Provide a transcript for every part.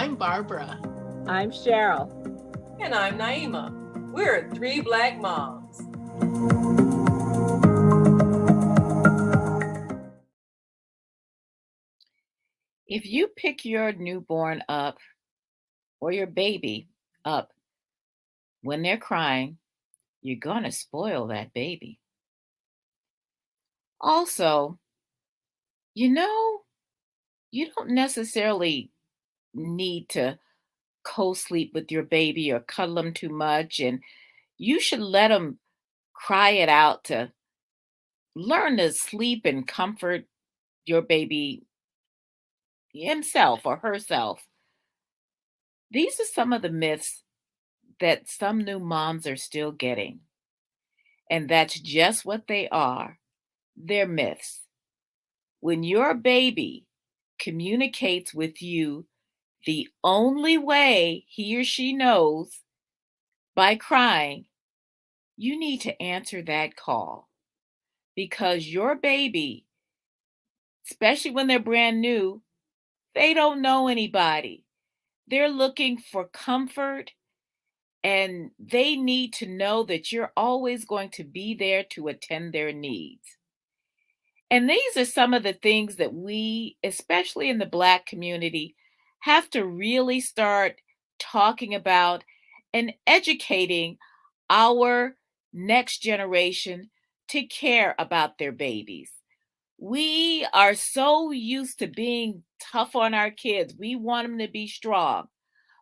I'm Barbara. I'm Cheryl. And I'm Naima. We're three Black moms. If you pick your newborn up or your baby up when they're crying, you're going to spoil that baby. Also, you don't necessarily need to co-sleep with your baby or cuddle them too much, and you should let them cry it out to learn to sleep and comfort your baby himself or herself. These are some of the myths that some new moms are still getting. And that's just what they are. They're myths. When your baby communicates with you the only way he or she knows, by crying, you need to answer that call. Because your baby, especially when they're brand new, they don't know anybody. They're looking for comfort, and they need to know that you're always going to be there to attend their needs. And these are some of the things that we, especially in the Black community, have to really start talking about and educating our next generation to care about their babies. We are so used to being tough on our kids. We want them to be strong.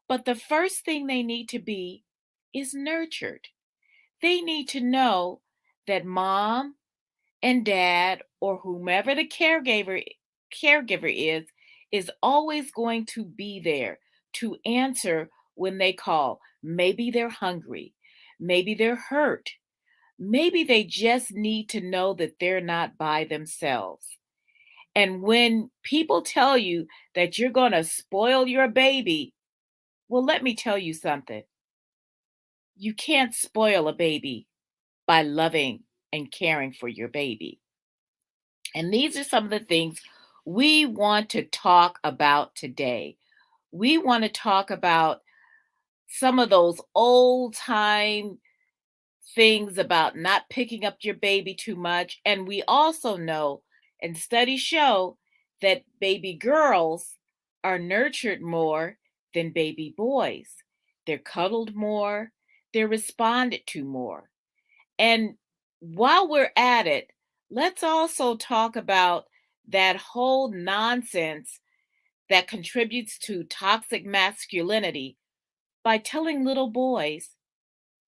But the first thing they need to be is nurtured. They need to know that mom and dad or whomever the caregiver is always going to be there to answer when they call. Maybe they're hungry. Maybe they're hurt. Maybe they just need to know that they're not by themselves. And when people tell you that you're going to spoil your baby, well, let me tell you something. You can't spoil a baby by loving and caring for your baby. And these are some of the things we want to talk about today. We want to talk about some of those old time things about not picking up your baby too much. And we also know, and studies show, that baby girls are nurtured more than baby boys. They're cuddled more, they're responded to more. And while we're at it, let's also talk about that whole nonsense that contributes to toxic masculinity by telling little boys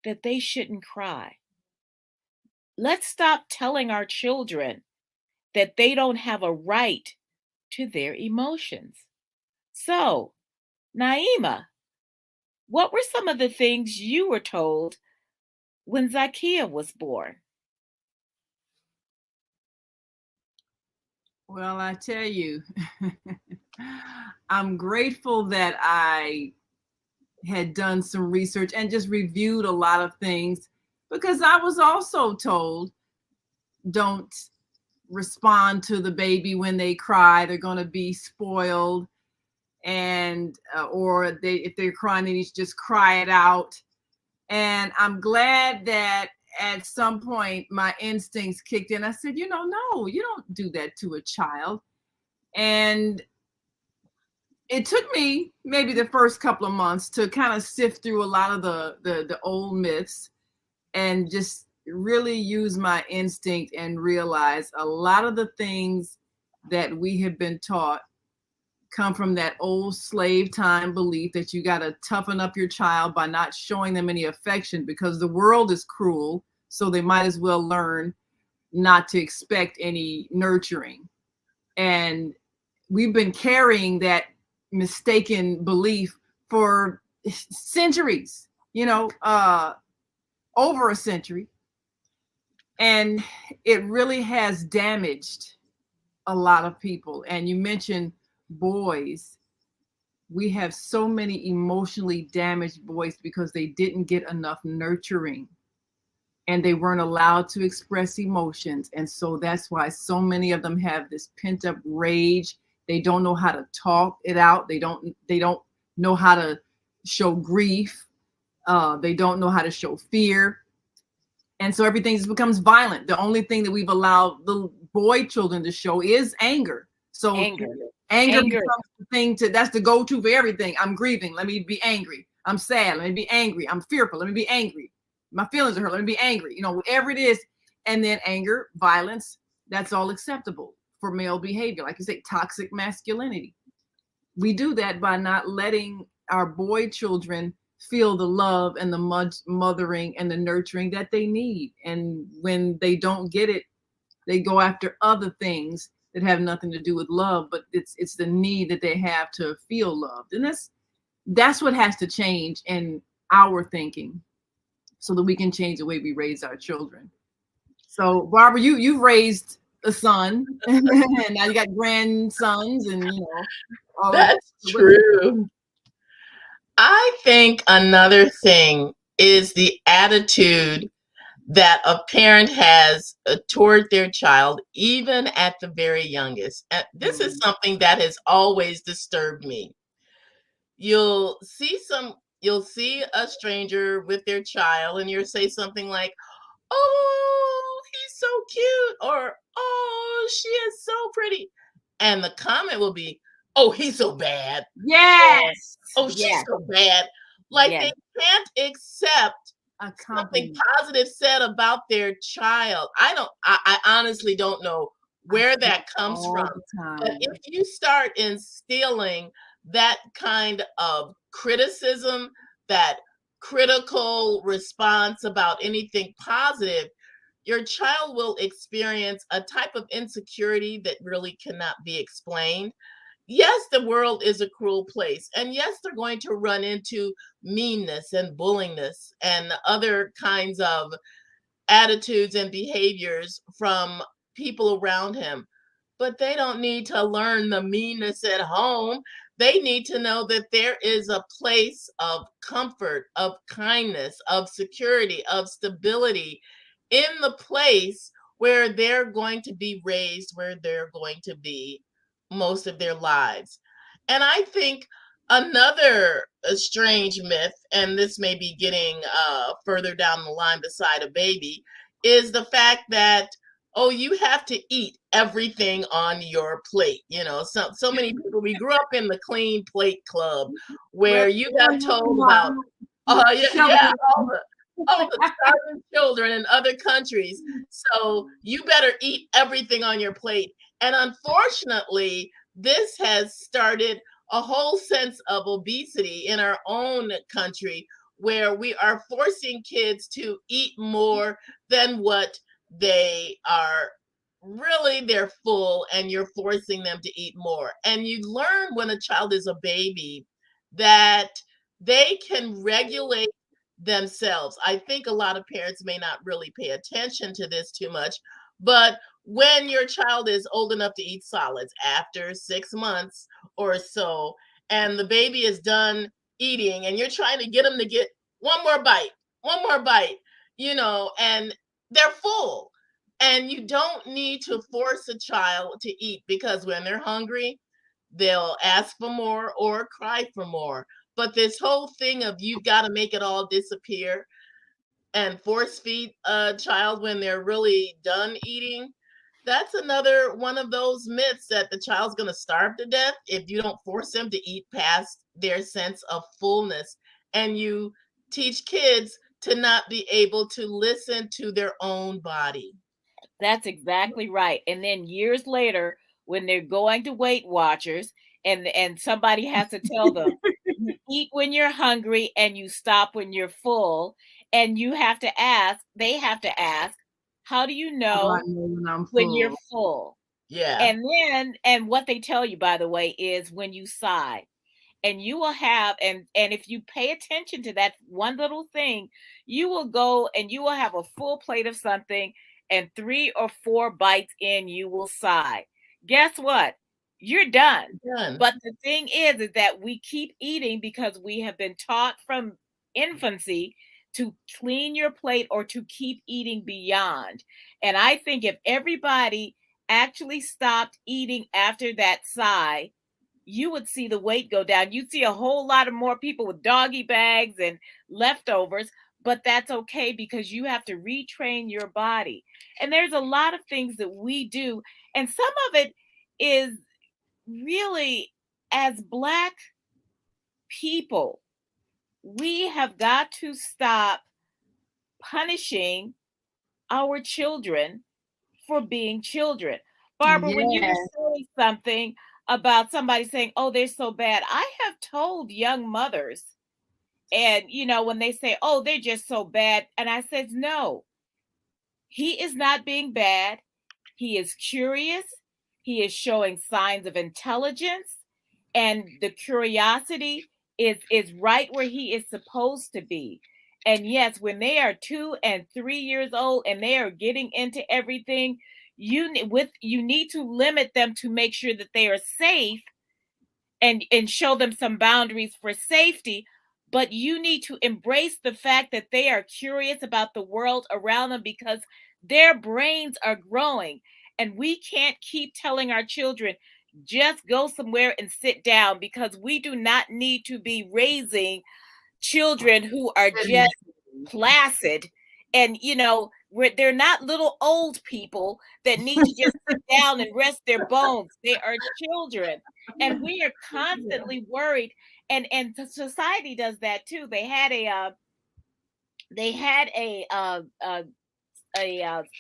that they shouldn't cry. Let's stop telling our children that they don't have a right to their emotions. So, Naima, what were some of the things you were told when Zakiya was born? Well, I tell you, I'm grateful that I had done some research and just reviewed a lot of things, because I was also told, don't respond to the baby when they cry. They're going to be spoiled. And or if they're crying, they need to just cry it out. And I'm glad that at some point my instincts kicked in. I said, no, you don't do that to a child. And it took me maybe the first couple of months to kind of sift through a lot of the old myths and just really use my instinct and realize a lot of the things that we have been taught come from that old slave time belief that you got to toughen up your child by not showing them any affection, because the world is cruel, so they might as well learn not to expect any nurturing. And we've been carrying that mistaken belief for centuries, over a century. And it really has damaged a lot of people. And you mentioned boys. We have so many emotionally damaged boys because they didn't get enough nurturing and they weren't allowed to express emotions. And so that's why so many of them have this pent up rage. They don't know how to talk it out. They don't know how to show grief. They don't know how to show fear. And so everything just becomes violent. The only thing that we've allowed the boy children to show is anger. So anger becomes the thing that's the go-to for everything. I'm grieving. Let me be angry. I'm sad. Let me be angry. I'm fearful. Let me be angry. My feelings are hurt. Let me be angry. You know, whatever it is. And then anger, violence, that's all acceptable for male behavior. Like you say, toxic masculinity. We do that by not letting our boy children feel the love and the mothering and the nurturing that they need. And when they don't get it, they go after other things that have nothing to do with love, but it's the need that they have to feel loved. And that's what has to change in our thinking so that we can change the way we raise our children. So Barbara, you've raised a son and now you got grandsons and you know all that's true. I think another thing is the attitude that a parent has toward their child, even at the very youngest. And this is something that has always disturbed me. You'll see a stranger with their child and you'll say something like, "Oh, he's so cute," or "Oh, she is so pretty." And the comment will be, "Oh, he's so bad." Yes. "Oh, she's so bad." Like they can't accept something positive said about their child. I honestly don't know where that comes from. But if you start instilling that kind of criticism, that critical response about anything positive, your child will experience a type of insecurity that really cannot be explained. Yes, the world is a cruel place. And yes, they're going to run into meanness and bullingness and other kinds of attitudes and behaviors from people around him. But they don't need to learn the meanness at home. They need to know that there is a place of comfort, of kindness, of security, of stability in the place where they're going to be raised, where they're going to be most of their lives. And I think another strange myth, and this may be getting further down the line beside a baby, is the fact that, oh, you have to eat everything on your plate. You know, so many people, we grew up in the clean plate club where you got told about, all the starving children in other countries. So you better eat everything on your plate. And unfortunately, this has started a whole sense of obesity in our own country where we are forcing kids to eat more than what they are really, they're full, and you're forcing them to eat more. And you learn when a child is a baby that they can regulate themselves. I think a lot of parents may not really pay attention to this too much, but when your child is old enough to eat solids after 6 months or so, and the baby is done eating, and you're trying to get them to get one more bite, you know, and they're full. And you don't need to force a child to eat because when they're hungry, they'll ask for more or cry for more. But this whole thing of you've got to make it all disappear and force feed a child when they're really done eating, that's another one of those myths that the child's going to starve to death if you don't force them to eat past their sense of fullness. And you teach kids to not be able to listen to their own body. That's exactly right. And then years later, when they're going to Weight Watchers and somebody has to tell them, you eat when you're hungry and you stop when you're full. And you have to ask, they have to ask, how do you know when you're full? Yeah. And what they tell you, by the way, is when you sigh. And you will have, and if you pay attention to that one little thing, you will go and you will have a full plate of something, and 3 or 4 bites in, you will sigh. Guess what? You're done. But the thing is that we keep eating because we have been taught from infancy to clean your plate or to keep eating beyond. And I think if everybody actually stopped eating after that sigh, you would see the weight go down. You'd see a whole lot of more people with doggy bags and leftovers, but that's okay because you have to retrain your body. And there's a lot of things that we do, and some of it is really, as Black people, we have got to stop punishing our children for being children. Barbara, when you were saying something about somebody saying, oh, they're so bad, I have told young mothers, and when they say, oh, they're just so bad, and I said, no, he is not being bad. He is curious. He is showing signs of intelligence, and the curiosity is right where he is supposed to be. And yes, when they are 2 and 3 years old and they are getting into everything, you need to limit them to make sure that they are safe and show them some boundaries for safety. But you need to embrace the fact that they are curious about the world around them because their brains are growing. And we can't keep telling our children, just go somewhere and sit down, because we do not need to be raising children who are just placid and they're not little old people that need to just sit down and rest their bones. They are children, and we are constantly worried, and the society does that too. They had a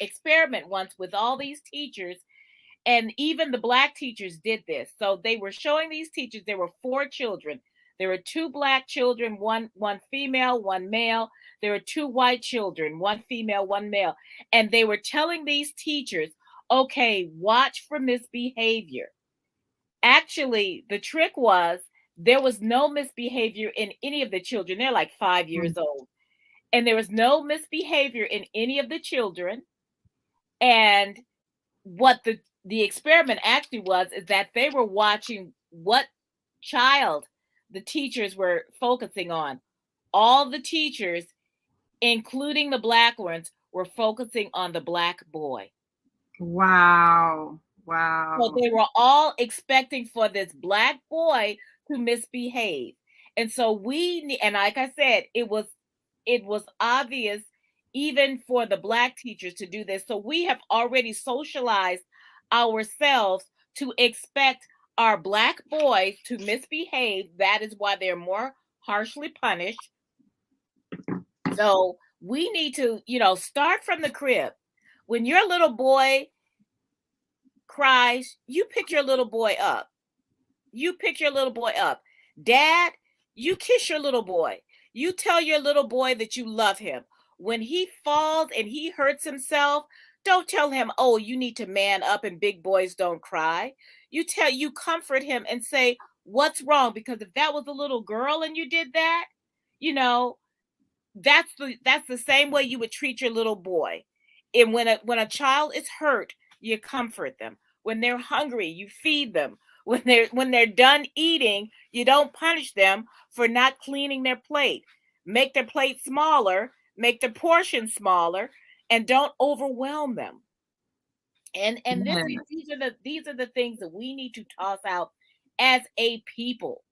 experiment once with all these teachers, and even the Black teachers did this. So they were showing these teachers, there were 4 children. There were 2 Black children, one female, one male. There were 2 white children, 1 female, 1 male. And they were telling these teachers, okay, watch for misbehavior. Actually, the trick was there was no misbehavior in any of the children. They're like 5 years old. And there was no misbehavior in any of the children. And what the experiment actually was is that they were watching what child the teachers were focusing on. All the teachers, including the Black ones, were focusing on the Black boy. Wow. So they were all expecting for this Black boy to misbehave. And so and like I said, it was obvious even for the Black teachers to do this. So we have already socialized ourselves to expect our Black boys to misbehave. That is why they're more harshly punished. So we need to, start from the crib. When your little boy cries, you pick your little boy up. Dad, you kiss your little boy. You tell your little boy that you love him. When he falls and he hurts himself, don't tell him, oh, you need to man up and big boys don't cry. You comfort him and say, what's wrong? Because if that was a little girl and you did that, that's the same way you would treat your little boy. And when a child is hurt, you comfort them. When they're hungry, you feed them. When they're done eating, you don't punish them for not cleaning their plate. Make their plate smaller, make their portion smaller, and don't overwhelm them. And these are the things that we need to toss out as a people.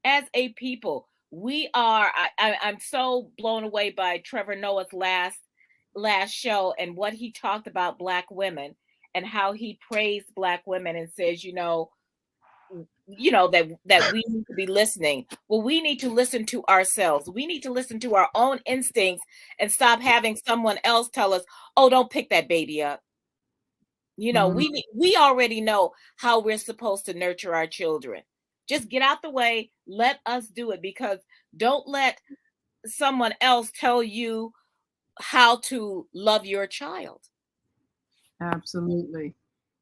As a people, we are. I'm so blown away by Trevor Noah's last show and what he talked about Black women and how he praised Black women and says, that we need to be listening. Well, we need to listen to ourselves. We need to listen to our own instincts and stop having someone else tell us, oh, don't pick that baby up. We already know how we're supposed to nurture our children. Just get out the way. Let us do it, because don't let someone else tell you how to love your child. Absolutely.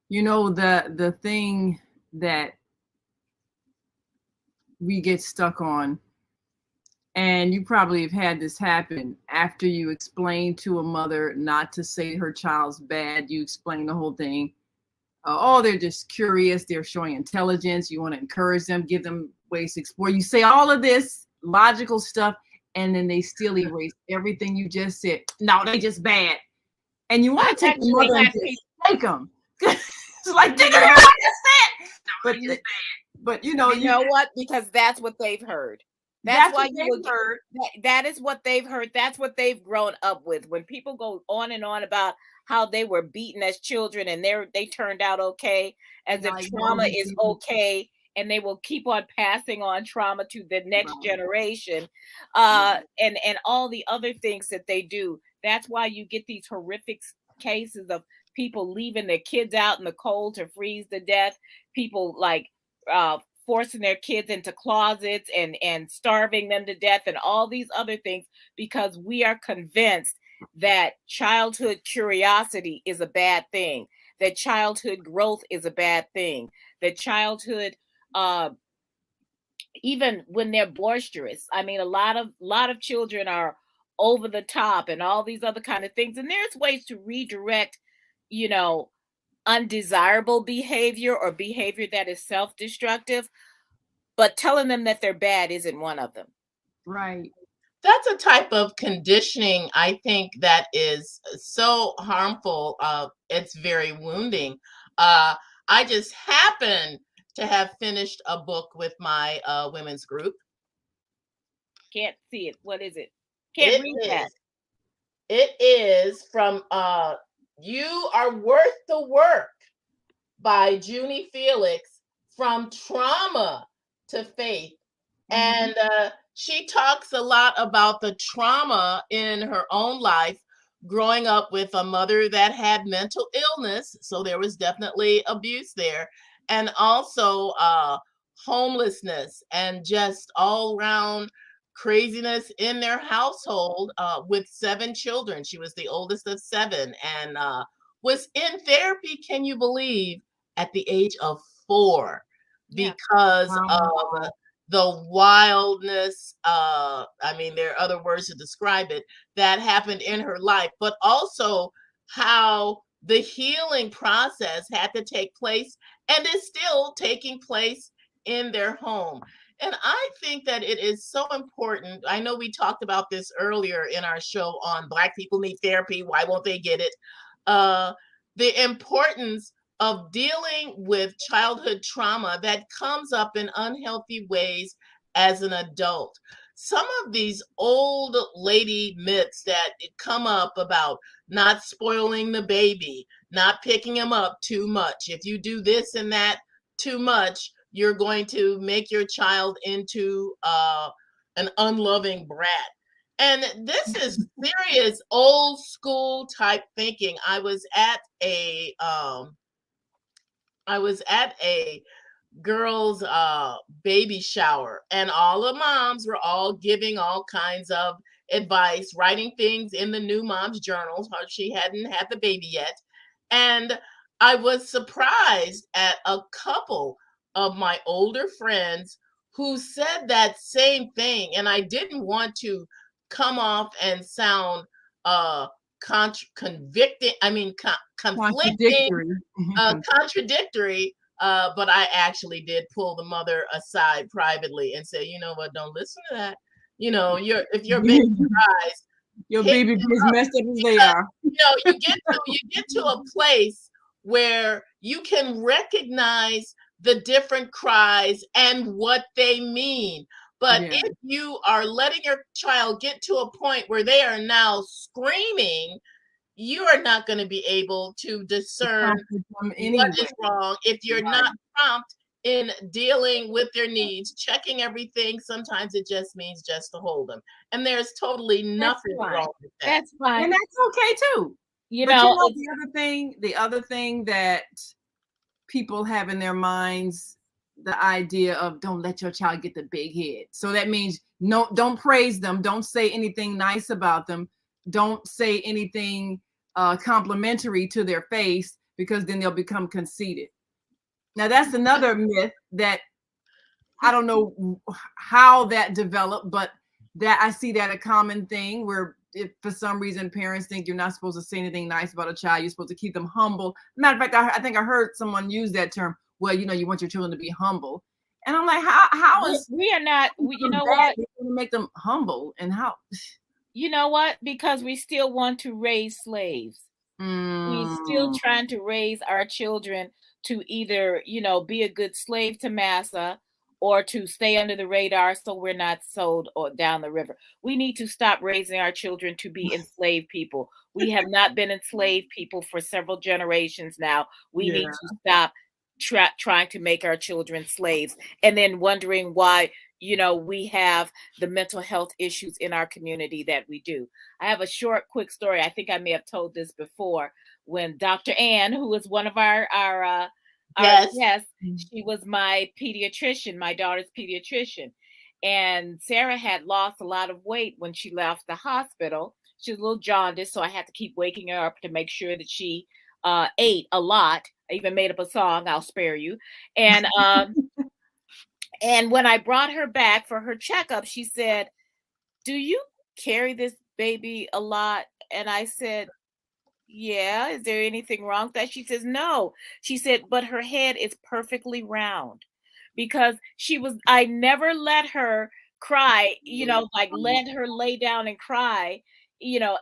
The thing that we get stuck on, and you probably have had this happen after you explain to a mother not to say her child's bad, you explain the whole thing. They're just curious, they're showing intelligence, you want to encourage them, give them ways to explore. You say all of this logical stuff, and then they still erase everything you just said. No, they just bad. And you want to take the mother and just take them. It's like, did you hear what I just said? No, but But you know, You know what? Because that's what they've heard. that's Why what you will they've get heard. that is what they've heard. That's what they've grown up with. When people go on and on about how they were beaten as children and they turned out okay, as if Like, trauma is okay, and they will keep on passing on trauma to the next Right. generation, and all the other things that they do. That's why you get these horrific cases of people leaving their kids out in the cold to freeze to death. People like forcing their kids into closets and starving them to death and all these other things, because we are convinced that childhood curiosity is a bad thing, that childhood growth is a bad thing, that childhood even when they're boisterous, I mean, a lot of children are over the top and all these other kind of things, and there's ways to redirect, you know, undesirable behavior or behavior that is self-destructive, but telling them that they're bad isn't one of them. Right. That's a type of conditioning, I think, that is so harmful. It's very wounding. I just happen to have finished a book with my women's group. Can't see it. What is it? Can't read that. It is from You Are Worth the Work by Junie Felix, From Trauma to Faith. And she talks a lot about the trauma in her own life, growing up with a mother that had mental illness. So there was definitely abuse there. And also homelessness and just all around craziness in their household with 7 children. She was the oldest of 7 and was in therapy, can you believe, at the age of 4 because of the wildness, I mean, there are other words to describe it, that happened in her life, but also how the healing process had to take place and is still taking place in their home. And I think that it is so important. I know we talked about this earlier in our show on Black people need therapy. Why won't they get it? The importance of dealing with childhood trauma that comes up in unhealthy ways as an adult. Some of these old lady myths that come up about not spoiling the baby, not picking him up too much. If you do this and that too much, you're going to make your child into an unloving brat. And this is serious old school type thinking. I was at a girls baby shower, and all the moms were all giving all kinds of advice, writing things in the new mom's journals. She hadn't had the baby yet. And I was surprised at a couple of my older friends who said that same thing. And I didn't want to come off and sound convicting, I mean, conflicting, contradictory, but I actually did pull the mother aside privately and say, you know what, don't listen to that. You know, if your baby cries, your baby is messed up as they are. You know, you get to a place where you can recognize the different cries and what they mean. But if you are letting your child get to a point where they are now screaming, you are not going to be able to discern what is wrong if you're not prompt in dealing with their needs, checking everything. Sometimes it just means just to hold them. And there's totally nothing wrong with that. That's fine. And that's okay too. You know the other thing that people have in their minds, the idea of don't let your child get the big head. So that means no, don't praise them. Don't say anything nice about them. Don't say anything complimentary to their face, because then they'll become conceited. Now that's another myth that I don't know how that developed, but that I see that a common thing where if for some reason parents think you're not supposed to say anything nice about a child, you're supposed to keep them humble. Matter of fact, I think I heard someone use that term. Well, you know, you want your children to be humble. And I'm like, how is we are not, you know what? Make them humble, and how? You know what? Because we still want to raise slaves. We're still trying to raise our children to either, be a good slave to massa or to stay under the radar so we're not sold or down the river. We need to stop raising our children to be enslaved people. We have not been enslaved people for several generations now. We need to stop trying to make our children slaves and then wondering why we have the mental health issues in our community that we do. I have a short quick story. I think I may have told this before. When Dr. Ann, who is one of our guests, she was my pediatrician, my daughter's pediatrician, and Sarah had lost a lot of weight when she left the hospital. She was a little jaundiced, so I had to keep waking her up to make sure that she ate a lot. I even made up a song, I'll spare you. And and when I brought her back for her checkup, she said, "Do you carry this baby a lot?" And I said, "Yeah, is there anything wrong with that?" She says, "No." She said, "But her head is perfectly round." Because I never let her cry, like let her lay down and cry,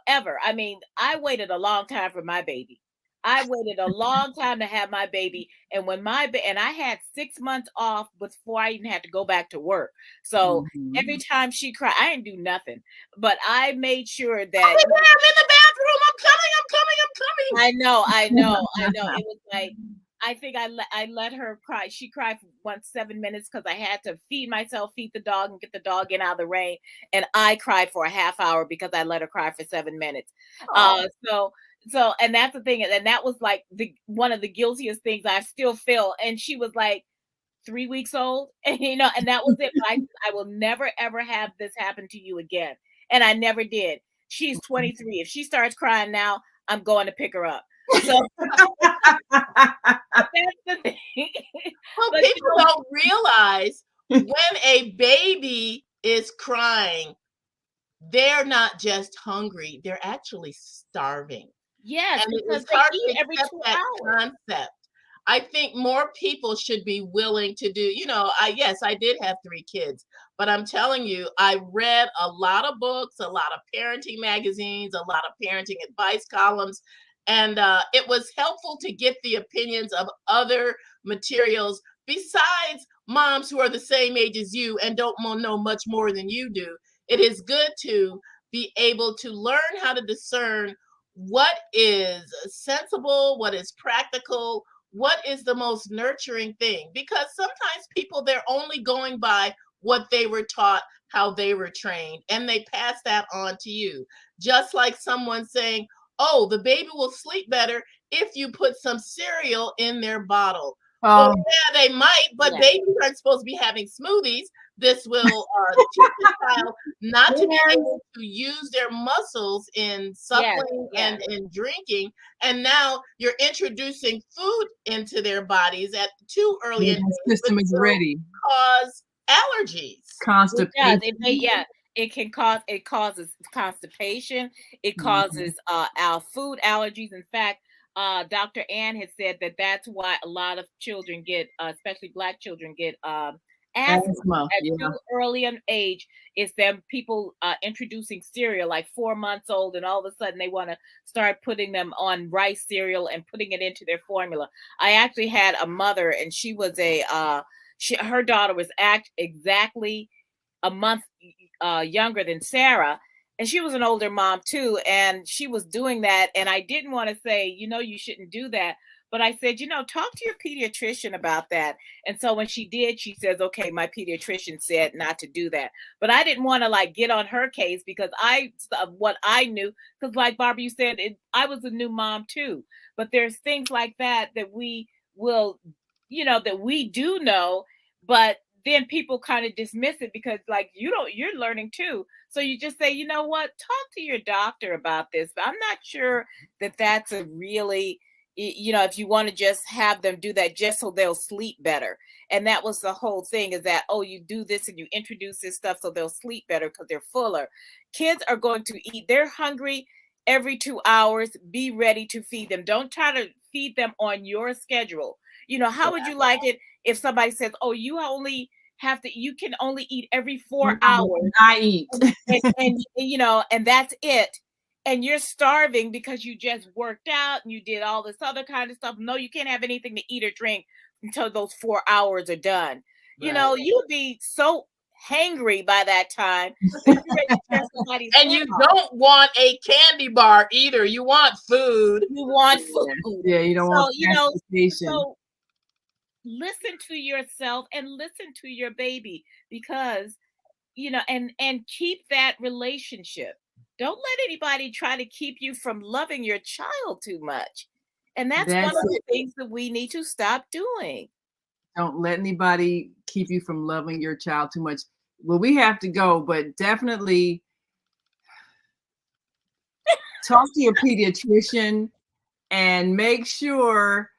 ever. I mean, I waited a long time for my baby. I waited a long time to have my baby. And when and I had 6 months off before I even had to go back to work. So every time she cried, I didn't do nothing, but I made sure that I'm in the bathroom. I'm coming. I know. It was like, I think I let her cry. She cried for 7 minutes because I had to feed myself, feed the dog, and get the dog in out of the rain. And I cried for a half hour because I let her cry for 7 minutes. So, and that's the thing. And that was like one of the guiltiest things I still feel. And she was like 3 weeks old, and that was it. But I will never, ever have this happen to you again. And I never did. She's 23. If she starts crying now, I'm going to pick her up. So that's the thing. Well, people don't realize when a baby is crying, they're not just hungry, they're actually starving. Yes, and because it's hard they to eat every accept 2 that hours. concept. I think more people should be willing to do, I did have 3 kids, but I'm telling you, I read a lot of books, a lot of parenting magazines, a lot of parenting advice columns, and it was helpful to get the opinions of other materials besides moms who are the same age as you and don't know much more than you do. It is good to be able to learn how to discern what is sensible, what is practical, what is the most nurturing thing, because sometimes people, they're only going by what they were taught, how they were trained, and they pass that on to you. Just like someone saying, "Oh, the baby will sleep better if you put some cereal in their bottle." Well, yeah, they might, but babies aren't supposed to be having smoothies. This will teach the child not to be able to use their muscles in suckling and in drinking. And now you're introducing food into their bodies at too early an age, system is ready. Cause allergies. Constipation. It causes constipation. It causes our food allergies. In fact, Dr. Ann has said that that's why a lot of children get, especially Black children, get asthma at too early an age. Is them people introducing cereal like 4 months old, and all of a sudden they want to start putting them on rice cereal and putting it into their formula. I actually had a mother, and she was her daughter was exactly a month younger than Sarah. And she was an older mom too. And she was doing that. And I didn't want to say, you shouldn't do that. But I said, talk to your pediatrician about that. And so when she did, she says, okay, my pediatrician said not to do that. But I didn't want to get on her case because what I knew, because like Barbara, you said, I was a new mom too. But there's things like that we will, that we do know, but then people kind of dismiss it because you're learning too. So you just say, you know what, talk to your doctor about this. But I'm not sure that that's a really, if you want to just have them do that just so they'll sleep better. And that was the whole thing, is that, you do this and you introduce this stuff so they'll sleep better because they're fuller. Kids are going to eat. They're hungry every 2 hours. Be ready to feed them. Don't try to feed them on your schedule. How would you like it if somebody says, you can only eat every 4 hours. I eat. and that's it. and you're starving because you just worked out and you did all this other kind of stuff. No, you can't have anything to eat or drink until those 4 hours are done. You know, you'll be so hangry by that time that you're ready to tear somebody's And head you off. don't want a candy bar either. You want food. You want food. Yeah, you don't So, want you know, transportation. so listen to yourself and listen to your baby, because, you know, and keep that relationship. Don't let anybody try to keep you from loving your child too much. And that's one of the things that we need to stop doing. Don't let anybody keep you from loving your child too much. Well, we have to go, but definitely talk to your pediatrician and make sure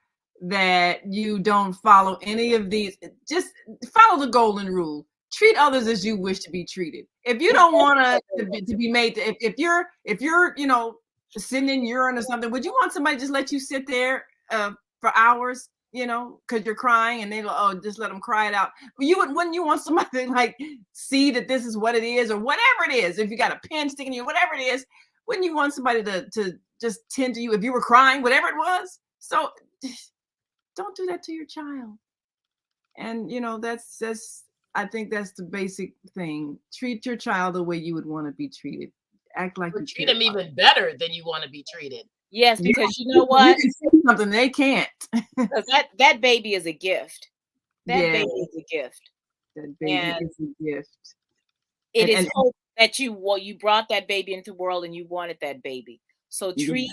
that you don't follow any of these. Just follow the golden rule. Treat others as you wish to be treated. If you don't want to be made to, if you're you know, sitting in urine or something, would you want somebody to just let you sit there for hours, you know, because you're crying, and they'll just let them cry it out? Wouldn't you want somebody to like see that this is what it is, or whatever it is? If you got a pen sticking in you, whatever it is, wouldn't you want somebody to just tend to you if you were crying, whatever it was? So don't do that to your child. And you know, that's I think that's the basic thing. Treat your child the way you would want to be treated. Act like Or you treat care them about even better than you want to be treated. Yes, Yeah. because you know You what? can say something they can't. 'Cause that baby is a gift. That Yeah. baby is a gift. That baby And is a gift. it is And hope that you brought that baby into the world and you wanted that baby. So Yeah. treat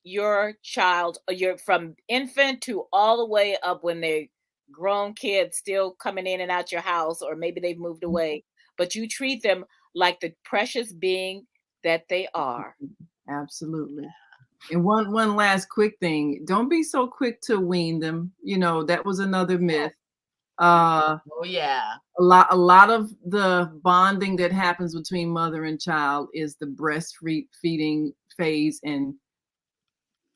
your child, from infant to all the way up when they're grown kids still coming in and out your house, or maybe they've moved away, but you treat them like the precious being that they are. Absolutely. And one last quick thing. Don't be so quick to wean them. You know, that was another myth. Oh yeah. A lot of the bonding that happens between mother and child is the breastfeeding phase, and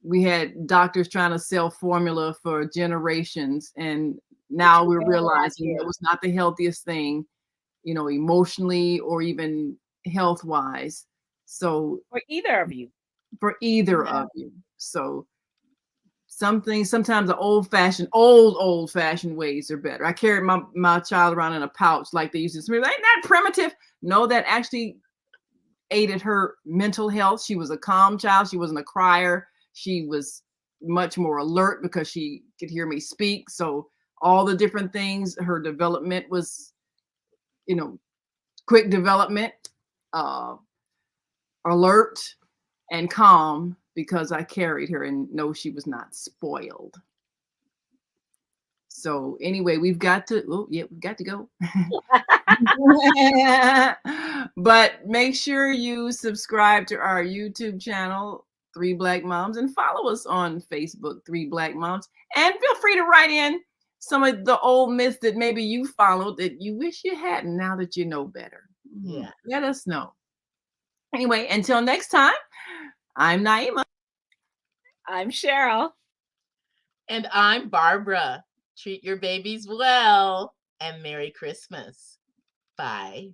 we had doctors trying to sell formula for generations, and now we're realizing that was not the healthiest thing, you know, emotionally or even health wise. So For either of you. for either of you. So sometimes the old fashioned ways are better. I carried my child around in a pouch like they used to say. Ain't that primitive? No, that actually aided her mental health. She was a calm child. She wasn't a crier. She was much more alert because she could hear me speak. So all the different things, her development was, you know, quick development, alert and calm, because I carried her and know she was not spoiled. So anyway, we've got to go. But make sure you subscribe to our YouTube channel, 3 Black Moms, and follow us on Facebook, 3 Black Moms. And feel free to write in some of the old myths that maybe you followed that you wish you hadn't, now that you know better. Yeah. Let us know. Anyway, until next time, I'm Naima. I'm Cheryl. And I'm Barbara. Treat your babies well, and Merry Christmas. Bye.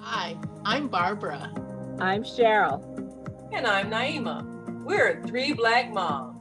Hi, I'm Barbara. I'm Cheryl. And I'm Naima. We're 3 Black Moms.